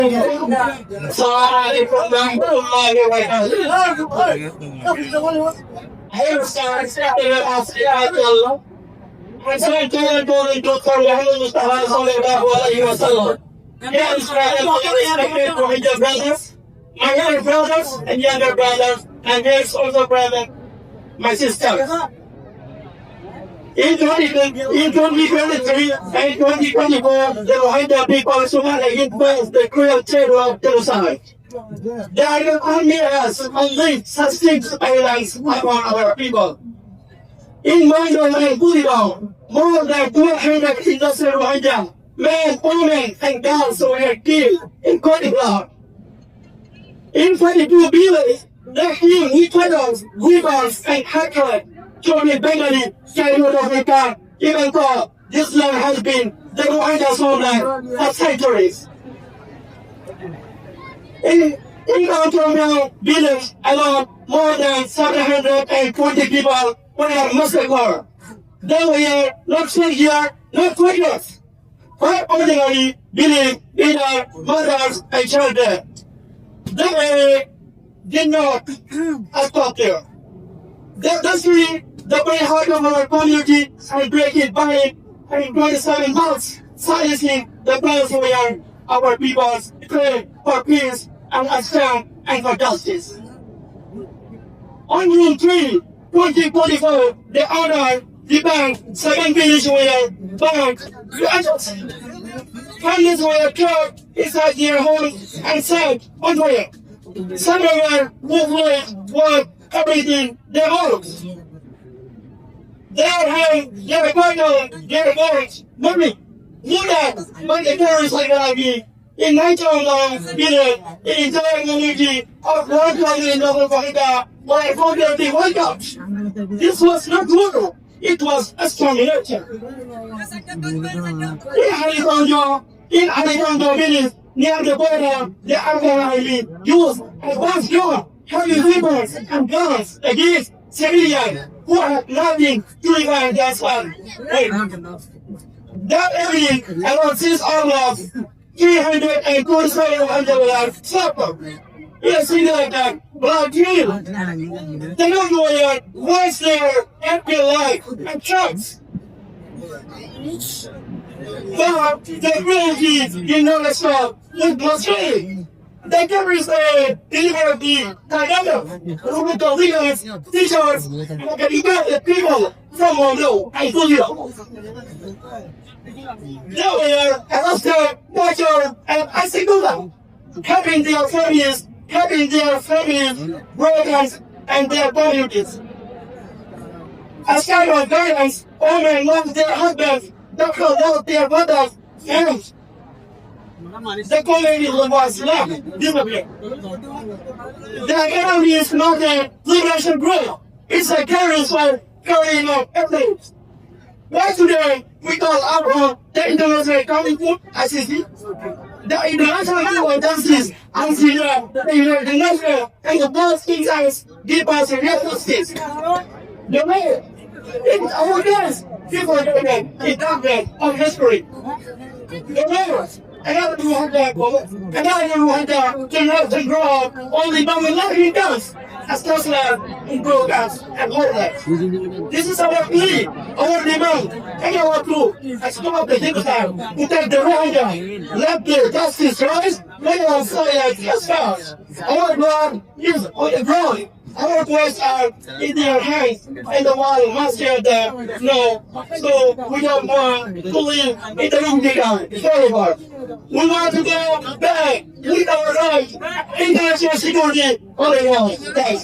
Assalamualaikum warahmatullahi wabarakatuh. Hey, Ustaz, dengan nasihat Allah. Saya turun Dr. Muhammad Mustafa sallallahu alaihi wasallam. Yeah, Israel, respected Rohingya brothers, my younger brothers and younger brothers, and yes, also brother, my sisters. In 2023 and 2024, the Rohingya people of Somalia influenced the cruel terror of genocide. They are the only us only sustained violence among our people. In Monjur and Buddhism, more than 200 innocent Rohingya men, women, and girls were killed in cold blood. In 22 villages, they killed equators, rivers, and hatred to the Bengali childhood of Africa, even though this land has been the Rohingya's homeland for centuries. In Monjur village alone, more than 720 people were massacred. They were not soldiers, not fighters, but ordinary village leaders, mothers, and children. They did not stop there. That's the very heart of our community and breaking by in 27 months, silencing the plans where our peoples pray for peace and a stand and for justice. On June 3, 2024, the honor, the bank, 7 villages were burned. Families were killed inside their homes and set on fire. Some were moved with everything they owned. Their hands, their bundle, their voice, money, that by the terrorists like Iraqi. In 1909, the entire community of 1,000 local Florida were voted the White House. This was not war, it was a strong election. In Alexandria village, near the border, the Afghan army used advanced gun, heavy weapons, and guns against civilians who had nothing to defend themselves. That evening, around 6 hours, 327 underwear suffered. In a city like that, blood hill. They don't know yet once they were empty life and trucks. But the refugees did not stop with bloodshed. The terrorists delivered the Tagada, who the leaders, teachers, and the people from Monjur and Buddhism. They were arrested, tortured, and executed, helping their families, brothers, and their communities. As kind of guidance, women lost their husbands, doctors lost their brothers, and the community was left disappeared. The enemy is not a liberation group, it's a terrorist one carrying out everything. Why today we call our the international community ICC, the international legal justice, ICC, the United Nations, and the world insights give us a justice. The way in our days, people are doing the document of history. The layers, another 200, generation grow up, only by 11 guns. As Tesla in programs and homeland. This is our plea, our demand, and our proof. As stop the genocide, to take the Rohingya, let the justice rise, let our society as fast. Our blood is on the ground. Our voices are in their hands, and the world must hear them. No, so we don't want to live in the Rohingya forever. We want to go back with our rights, international security on the world. Thanks.